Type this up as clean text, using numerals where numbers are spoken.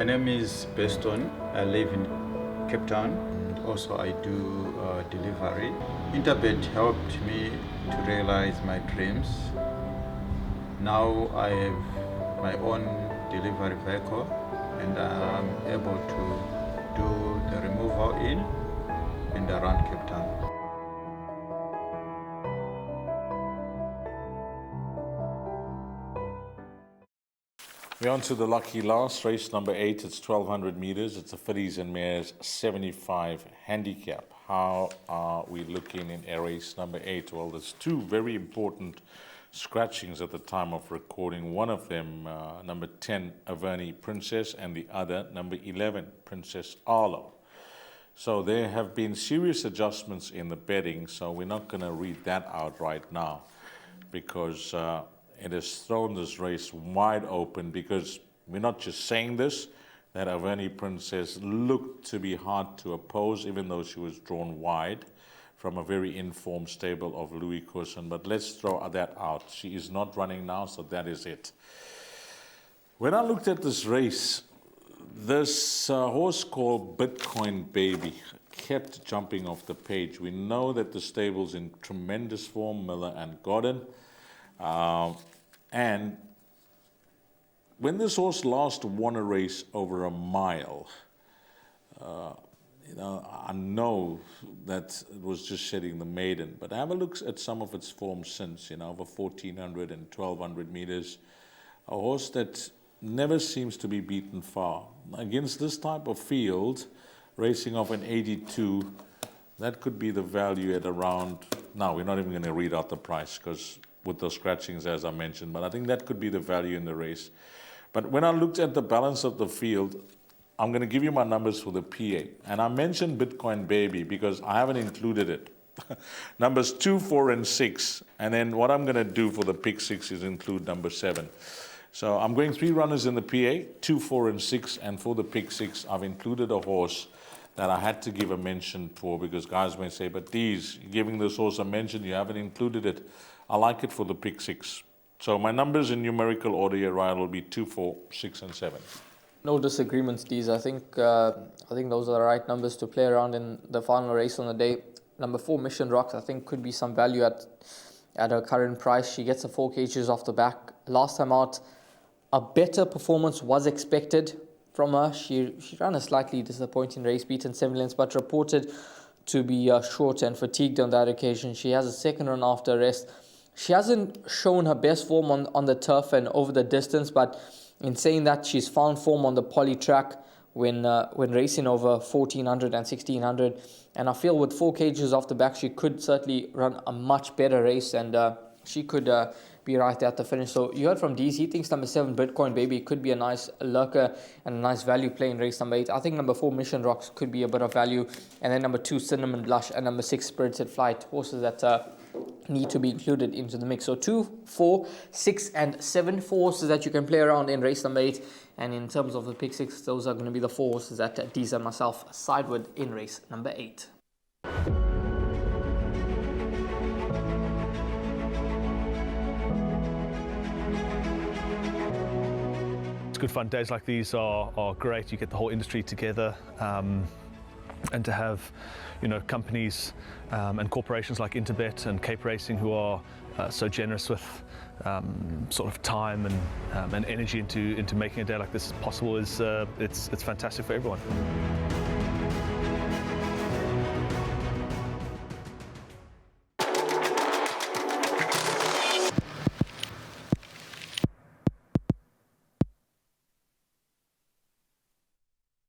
name is Beston. I live in Cape Town. Also, I do delivery. Interbet helped me to realize my dreams. Now I have my own delivery vehicle and I'm able to do the removal in and around Cape Town. We're on to the lucky last, race number 8. It's 1,200 meters. It's a fillies and mares 75 handicap. How are we looking in race number 8? Well, there's two very important scratchings at the time of recording. One of them, number 10, Averni Princess, and the other, number 11, Princess Arlo. So there have been serious adjustments in the betting, so we're not going to read that out right now because it has thrown this race wide open, because we're not just saying this, that Averni Princess looked to be hard to oppose, even though she was drawn wide from a very informed stable of Louis Cousin. But let's throw that out. She is not running now, so that is it. When I looked at this race, this horse called Bitcoin Baby kept jumping off the page. We know that the stable's in tremendous form, Miller and Gordon. And when this horse last won a race over a mile, I know that it was just shedding the maiden, but have a look at some of its form since, over 1,400 and 1,200 meters. A horse that never seems to be beaten far. Against this type of field, racing off an 82, that could be the value at around, now we're not even going to read out the price because with those scratchings, as I mentioned, but I think that could be the value in the race. But when I looked at the balance of the field, I'm going to give you my numbers for the PA. And I mentioned Bitcoin Baby because I haven't included it. Numbers 2, 4, and 6. And then what I'm going to do for the pick 6 is include number 7. So I'm going 3 runners in the PA, 2, 4, and 6. And for the pick 6, I've included a horse that I had to give a mention for, because guys may say, but you're giving this horse a mention, you haven't included it. I like it for the pick 6. So my numbers in numerical order here, Ryan, will be 2, 4, 6, and 7. No disagreements, Dees. I think those are the right numbers to play around in the final race on the day. Number 4, Mission Rocks, I think could be some value at her current price. She gets the 4 cages off the back. Last time out, a better performance was expected from her. She ran a slightly disappointing race, beaten 7 lengths, but reported to be short and fatigued on that occasion. She has a second run after rest. She hasn't shown her best form on the turf and over the distance, but in saying that, she's found form on the poly track when racing over 1,400 and 1,600. And I feel with 4 cages off the back, she could certainly run a much better race, and she could be right at the finish. So you heard from Dees, he thinks number 7, Bitcoin Baby, could be a nice lurker and a nice value play in race number 8. I think number 4, Mission Rocks, could be a bit of value. And then number 2, Cinnamon Blush, and number 6, Spirited Flight, horses that need to be included into the mix. So 2, 4, 6, and 7, 4 horses that you can play around in race number 8. And in terms of the pick 6, those are going to be the 4 horses that Dees and myself side with in race number 8. It's good fun. Days like these are great. You get the whole industry together, and to have, companies and corporations like Interbet and Cape Racing who are so generous with sort of time and energy into making a day like this possible is it's fantastic for everyone.